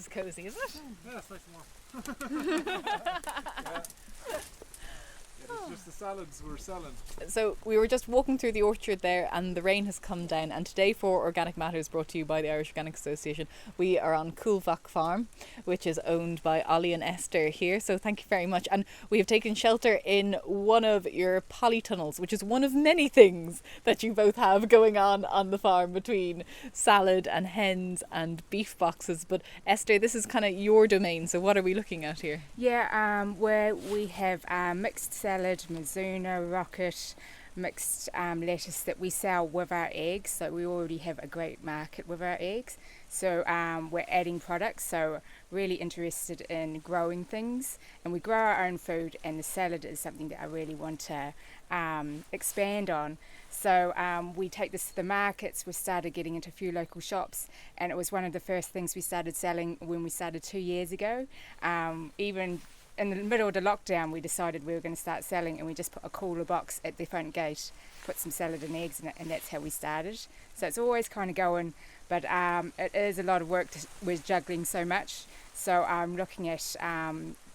is cosy, is it? Yeah, it's nice and warm. Yeah. It's just the salads we're selling. So we were just walking through the orchard there and the rain has come down, and today for Organic Matters, brought to you by the Irish Organic Association, we are on Cúlbhac farm, which is owned by Ollie and Esther here, so thank you very much. And we have taken shelter in one of your polytunnels, which is one of many things that you both have going on the farm, between salad and hens and beef boxes. But Esther, this is kind of your domain, so what are we looking at here? Yeah, where we have mixed salad, Mizuna, rocket, mixed lettuce that we sell with our eggs. So we already have a great market with our eggs. So we're adding products. So really interested in growing things, and we grow our own food. And the salad is something that I really want to expand on. So we take this to the markets. We started getting into a few local shops, and it was one of the first things we started selling when we started 2 years ago. Even in the middle of the lockdown, we decided we were going to start selling, and we just put a cooler box at the front gate, put some salad and eggs in it, and that's how we started. So it's always kind of going, but it is a lot of work. We're juggling so much. So I'm looking at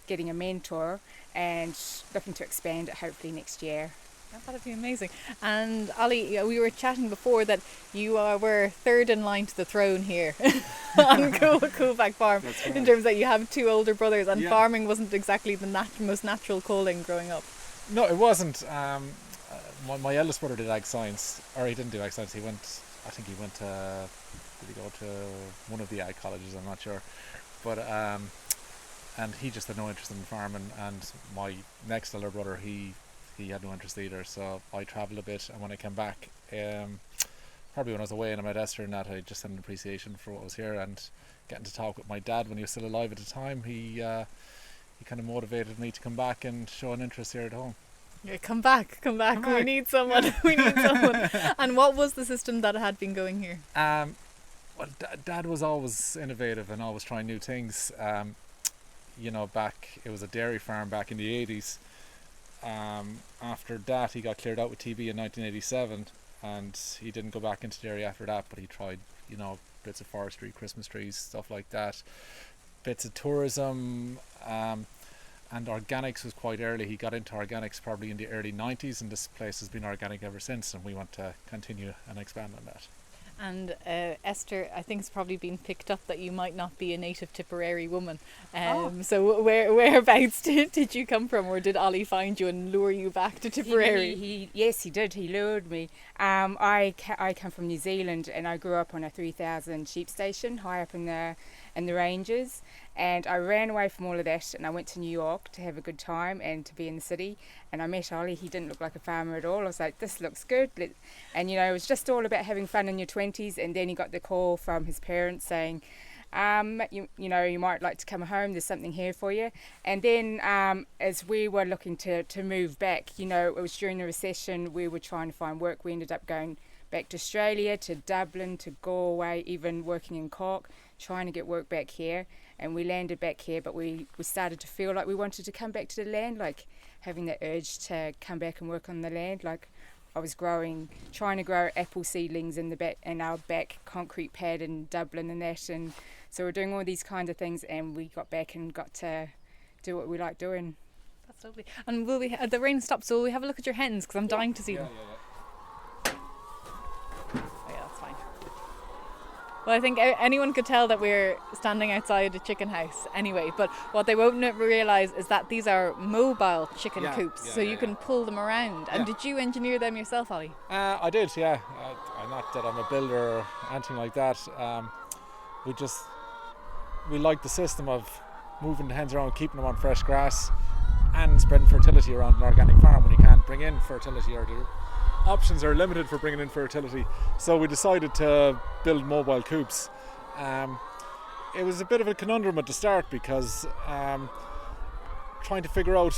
getting a mentor and looking to expand it hopefully next year. That'd be amazing. And Ollie, we were chatting before that you were third in line to the throne here on Cúlbhac farm, right, in terms that you have two older brothers, and farming wasn't exactly the most natural calling growing up. No, it wasn't. My eldest brother did ag science, or he didn't do ag science. He went to, did he go to one of the ag colleges? I'm not sure, but and he just had no interest in farming. And my next elder brother, he had no interest either, so I travelled a bit, and when I came back, probably when I was away and I met Esther and that, I just had an appreciation for what was here, and getting to talk with my dad when he was still alive at the time, he kind of motivated me to come back and show an interest here at home. Yeah, come back. We need someone. We need someone. And what was the system that had been going here? Well, Dad was always innovative and always trying new things. Back, it was a dairy farm back in the 80s. After that, he got cleared out with TB in 1987, and he didn't go back into dairy after that, but he tried, bits of forestry, Christmas trees, stuff like that, bits of tourism, and organics was quite early. He got into organics probably in the early 90s, and this place has been organic ever since, and we want to continue and expand on that. And Esther, I think it's probably been picked up that you might not be a native Tipperary woman. So whereabouts did you come from, or did Ollie find you and lure you back to Tipperary? Yes, he did. He lured me. I come from New Zealand, and I grew up on a 3,000 sheep station high up in the ranges. And I ran away from all of that, and I went to New York to have a good time and to be in the city. And I met Ollie. He didn't look like a farmer at all. I was like, this looks good. And it was just all about having fun in your 20s. And then he got the call from his parents saying, you might like to come home, there's something here for you. And then as we were looking to move back, it was during the recession, we were trying to find work. We ended up going back to Australia, to Dublin, to Galway, even working in Cork, trying to get work back here. And we landed back here, but we started to feel like we wanted to come back to the land, like having that urge to come back and work on the land. Like I was trying to grow apple seedlings in our back concrete pad in Dublin and that. And so we're doing all these kinds of things, and we got back and got to do what we like doing. That's lovely. And will we? The rain stopped, so will we have a look at your hens? Because I'm dying to see them. Well, I think anyone could tell that we're standing outside a chicken house anyway, but what they won't realise is that these are mobile chicken coops, so you can pull them around. And did you engineer them yourself, Ollie? I did, yeah. I'm not that I'm a builder or anything like that. We like the system of moving the hens around, keeping them on fresh grass, and spreading fertility around an organic farm when you can't bring in fertility, or the options are limited for bringing in fertility. So we decided to build mobile coops. It was a bit of a conundrum at the start, because trying to figure out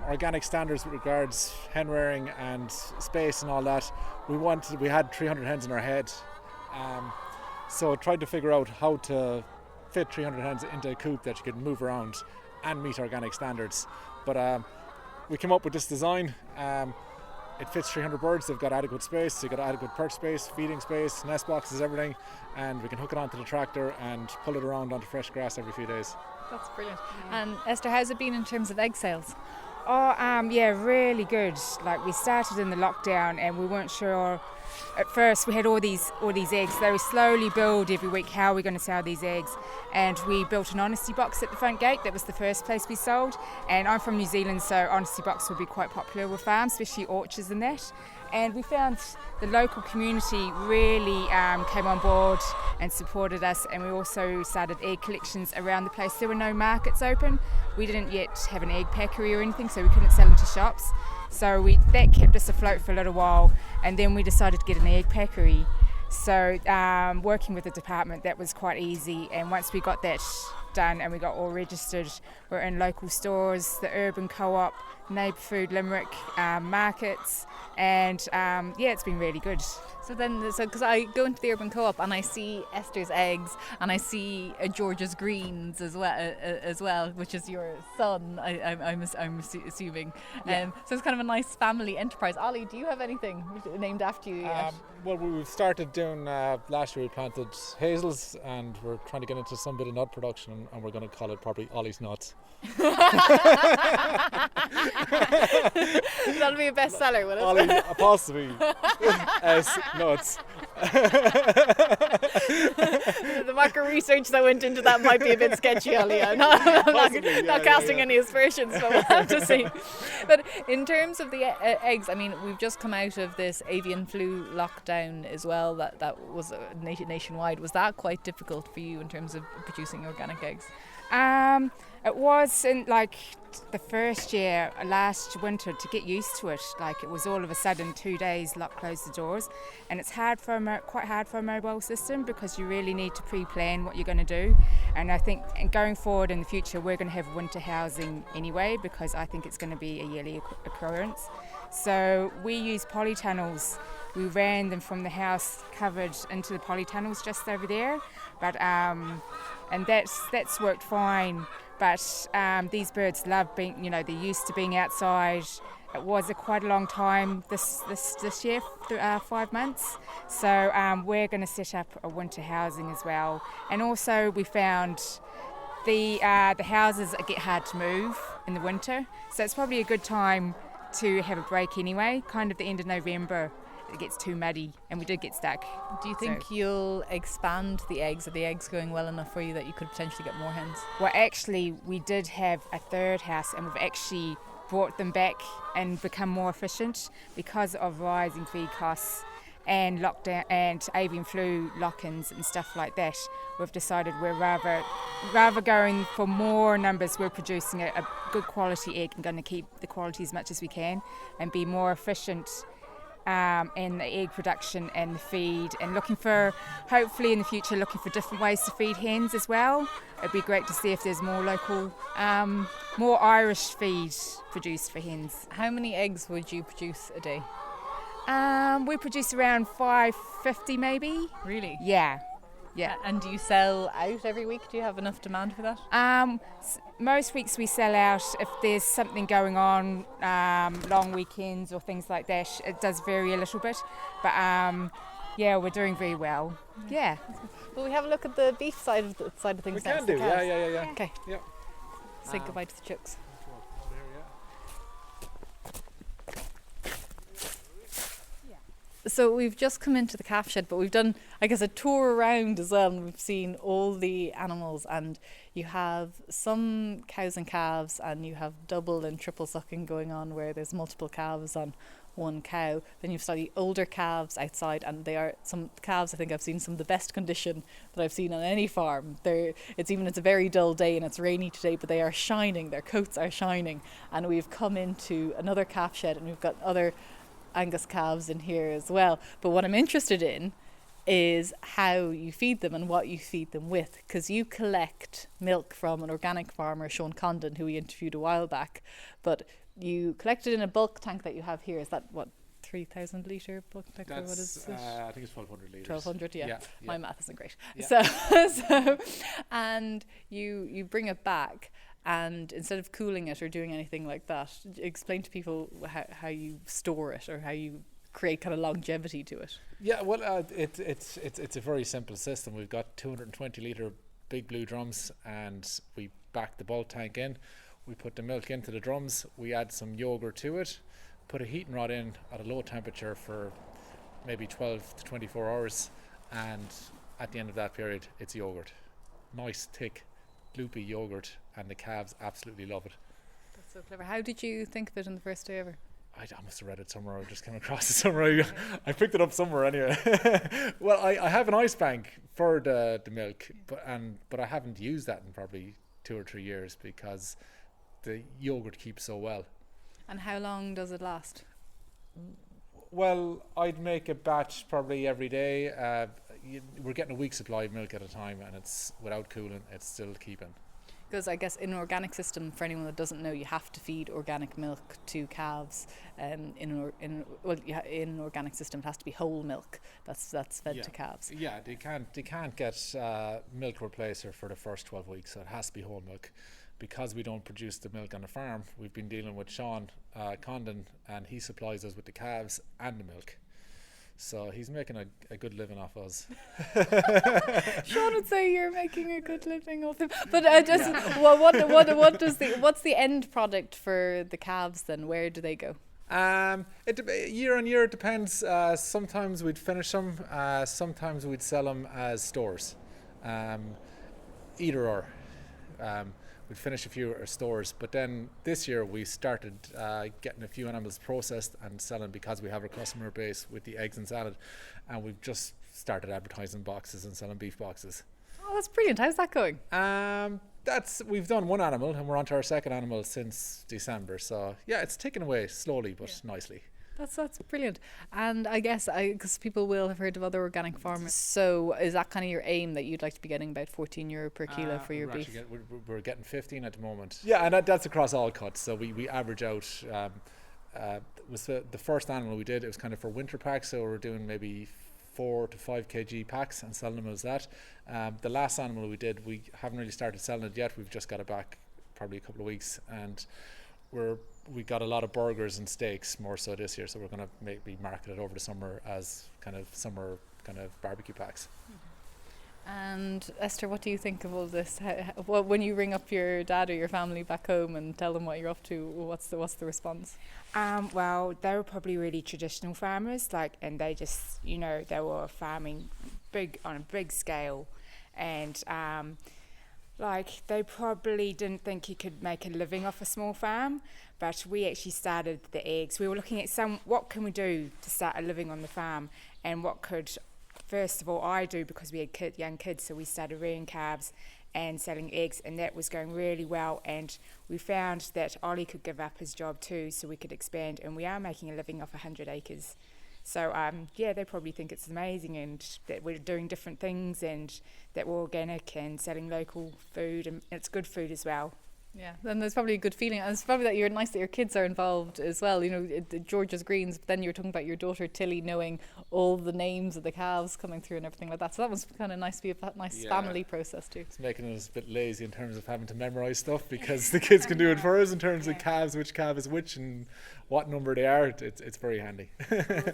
organic standards with regards hen rearing and space and all that, we had 300 hens in our head, so tried to figure out how to fit 300 hens into a coop that you could move around and meet organic standards. But we came up with this design. it fits 300 birds. They've got adequate space, so you've got adequate perch space, feeding space, nest boxes, everything, and we can hook it onto the tractor and pull it around onto fresh grass every few days. That's brilliant. And Esther, how's it been in terms of egg sales? Oh, yeah, really good. Like, we started in the lockdown and we weren't sure. At first, we had all these eggs. They would slowly build every week how we're going to sell these eggs. And we built an honesty box at the front gate. That was the first place we sold. And I'm from New Zealand, so honesty box would be quite popular with farms, especially orchards and that. And we found the local community really came on board and supported us, and we also started egg collections around the place. There were no markets open. We didn't yet have an egg packery or anything, so we couldn't sell into shops. So that kept us afloat for a little while, and then we decided to get an egg packery. So working with the department, that was quite easy, and once we got that done and we got all registered, we're in local stores, the urban co-op, neighbour food, Limerick, markets, and it's been really good. So because I go into the urban co-op and I see Esther's eggs and I see George's greens as well, which is your son. I'm assuming. Yeah. So it's kind of a nice family enterprise. Ollie, do you have anything named after you yet? Well, we've started doing, last year we planted hazels, and we're trying to get into some bit of nut production, and we're going to call it probably Ollie's Nuts. That'll be a bestseller, will it? Ollie apostrophe S nuts. The market research that went into that might be a bit sketchy, Ollie. I'm not casting any aspersions, but we'll have to see. But in terms of the eggs, I mean, we've just come out of this avian flu lockdown as well. That was nationwide. Was that quite difficult for you in terms of producing organic eggs? It was in like the first year, last winter, to get used to it. Like, it was all of a sudden 2 days close the doors, and it's quite hard for a mobile system, because you really need to pre-plan what you're going to do. And I think going forward in the future, we're going to have winter housing anyway, because I think it's going to be a yearly occurrence. So we use polytunnels. We ran them from the house covered into the polytunnels just over there, but and that's worked fine. But these birds love being, they're used to being outside. It was quite a long time this year, 5 months. So we're going to set up a winter housing as well. And also we found the houses get hard to move in the winter, so it's probably a good time to have a break anyway. Kind of the end of November, it gets too muddy, and we did get stuck. Do you think you'll expand the eggs? Are the eggs going well enough for you that you could potentially get more hens? Well, actually, we did have a third house, and we've actually brought them back and become more efficient because of rising feed costs and lockdown and avian flu lock-ins and stuff like that. We've decided we're rather going for more numbers. We're producing a good quality egg and going to keep the quality as much as we can and be more efficient in the egg production and the feed, and hopefully in the future looking for different ways to feed hens as well. It'd be great to see if there's more local, more Irish feed produced for hens. How many eggs would you produce a day? We produce around 550 maybe. Really? Yeah. And do you sell out every week? Do you have enough demand for that? Most weeks we sell out. If there's something going on, long weekends or things like that, it does vary a little bit. But we're doing very well. Yeah. Will we have a look at the beef side of things? We can do. Yeah. Okay. Yeah. Say goodbye to the chooks. So we've just come into the calf shed, but we've done, I guess, a tour around as well, and we've seen all the animals, and you have some cows and calves, and you have double and triple sucking going on where there's multiple calves on one cow. Then you've slightly older calves outside, and they are some calves I think I've seen some of the best condition that I've seen on any farm. It's a very dull day and it's rainy today, but they are shining, their coats are shining. And we've come into another calf shed, and we've got other Angus calves in here as well. But what I'm interested in is how you feed them and what you feed them with, because you collect milk from an organic farmer, Sean Condon, who we interviewed a while back, but you collect it in a bulk tank that you have here. Is that what, 3,000 litre bulk tank? That's, what is it? I think it's 1,200 litres. 1,200, yeah. My math isn't great. Yeah. So and you bring it back, and instead of cooling it or doing anything like that, explain to people how you store it or how you create kind of longevity to it. Yeah, well, it's a very simple system. We've got 220 litre big blue drums, and we back the bulk tank in. We put the milk into the drums. We add some yogurt to it, put a heating rod in at a low temperature for maybe 12 to 24 hours, and at the end of that period, it's yogurt. Nice, thick, loopy yogurt, and the calves absolutely love it. That's so clever. How did you think of it on the first day ever? I must have read it somewhere. I just came across it somewhere. I picked it up somewhere anyway. Well, I have an ice bank for the milk, but I haven't used that in probably 2 or 3 years because the yogurt keeps so well. And how long does it last? Well, I'd make a batch probably every day. We're getting a week's supply of milk at a time, and it's without cooling, it's still keeping. Because I guess in an organic system, for anyone that doesn't know, you have to feed organic milk to calves. In an organic system, it has to be whole milk that's fed to calves. Yeah, they can't get milk replacer for the first 12 weeks, so it has to be whole milk. Because we don't produce the milk on the farm, we've been dealing with Sean Condon, and he supplies us with the calves and the milk. So he's making a good living off us. Sean would say you're making a good living off him. But what's the end product for the calves then? Where do they go? Year on year it depends. Sometimes we'd finish them. Sometimes we'd sell them as stores. Either or. We'd finish a few at our stores, but then this year we started getting a few animals processed and selling because we have our customer base with the eggs and salad, and we've just started advertising boxes and selling beef boxes. Oh, that's brilliant. How's that going? We've done one animal and we're on to our second animal since December, so yeah, it's ticking away slowly but nicely. That's brilliant. And I guess because people will have heard of other organic farmers, so is that kind of your aim, that you'd like to be getting about €14 per kilo for your beef? We're getting 15 at the moment. Yeah, and that's across all cuts, so we average out. Was the first animal we did, it was kind of for winter packs, so we're doing maybe 4 to 5 kg packs and selling them as that. The last animal we did, we haven't really started selling it yet. We've just got it back probably a couple of weeks, and we got a lot of burgers and steaks more so this year, so we're going to maybe market it over the summer as kind of summer kind of barbecue packs. And Esther, what do you think of all this? When you ring up your dad or your family back home and tell them what you're up to, what's the response? Well, they were probably really traditional farmers, and they just, they were farming on a big scale, and they probably didn't think you could make a living off a small farm, but we actually started the eggs. We were looking at what can we do to start a living on the farm, and what could, first of all, I do, because we had young kids, so we started rearing calves and selling eggs, and that was going really well, and we found that Ollie could give up his job too, so we could expand, and we are making a living off 100 acres. So they probably think it's amazing, and that we're doing different things, and that we're organic and selling local food, and it's good food as well. Yeah, then there's probably a good feeling, and it's probably that you're nice that your kids are involved as well. George's Greens, but then you're talking about your daughter Tilly knowing all the names of the calves coming through and everything like that. So that was kind of nice to be a nice family process too. It's making us a bit lazy in terms of having to memorise stuff, because the kids can do it for us in terms of calves, which calf is which and what number they are. It's very handy.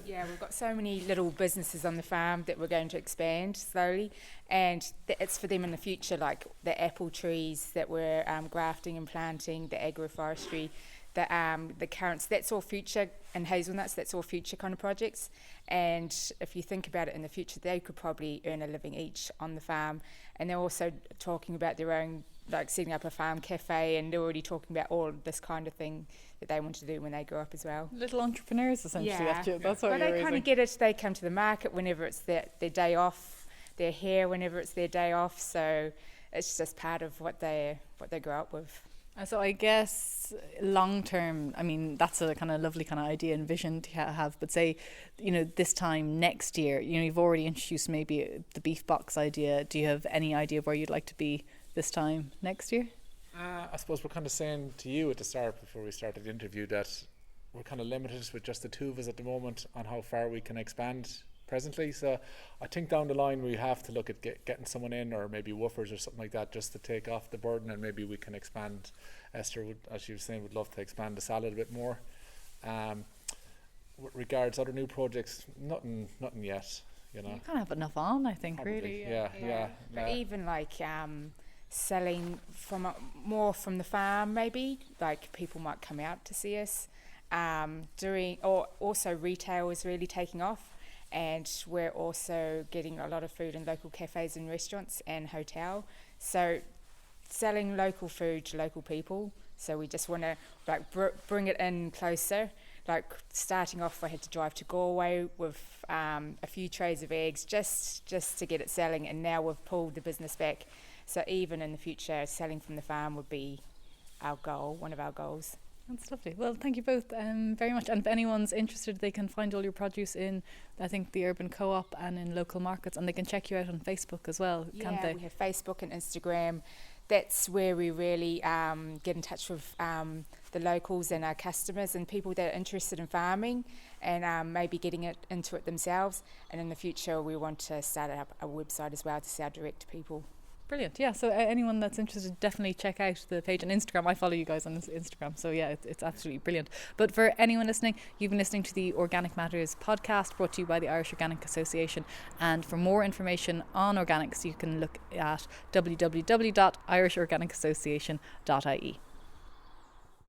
Yeah, we've got so many little businesses on the farm that we're going to expand slowly, and it's for them in the future, like the apple trees that we're grafting and planting, the agroforestry, the currants, that's all future, and hazelnuts, that's all future kind of projects. And if you think about it, in the future they could probably earn a living each on the farm, and they're also talking about their own, setting up a farm cafe, and they're already talking about all this kind of thing that they want to do when they grow up as well. Little entrepreneurs, essentially. Yeah. That's what they kind of get it. They come to the market whenever it's their day off, they're here whenever it's their day off, so it's just part of what they grow up with. And so I guess long term, I mean, that's a kind of lovely kind of idea and vision to have, but say, this time next year, you've already introduced maybe the beef box idea. Do you have any idea of where you'd like to be this time next year? I suppose we're kind of saying to you at the start, before we started the interview, that we're kind of limited with just the two of us at the moment on how far we can expand presently. So I think down the line we have to look at getting someone in, or maybe woofers or something like that, just to take off the burden, and maybe we can expand. Esther would, as she was saying, would love to expand the salad a bit more. With regards other new projects, nothing yet. You kind of have enough on, I think. Probably. Really. Yeah. But even like selling from more from the farm, maybe like people might come out to see us. Or also retail is really taking off, and we're also getting a lot of food in local cafes and restaurants and hotel. So selling local food to local people. So we just want to like bring it in closer. Like starting off, I had to drive to Galway with a few trays of eggs just to get it selling, and now we've pulled the business back. So even in the future, selling from the farm would be our goal, one of our goals. That's lovely. Well, thank you both very much. And if anyone's interested, they can find all your produce in, I think, the Urban Co-op and in local markets, and they can check you out on Facebook as well, can't they? Yeah, we have Facebook and Instagram. That's where we really get in touch with the locals and our customers and people that are interested in farming and maybe getting into it themselves. And in the future, we want to start up a website as well to sell direct to people. Brilliant. Yeah, so anyone that's interested, definitely check out the page on Instagram. I follow you guys on Instagram, so yeah, it's absolutely brilliant. But for anyone listening, you've been listening to the Organic Matters podcast, brought to you by the Irish Organic Association. And for more information on organics, you can look at www.irishorganicassociation.ie.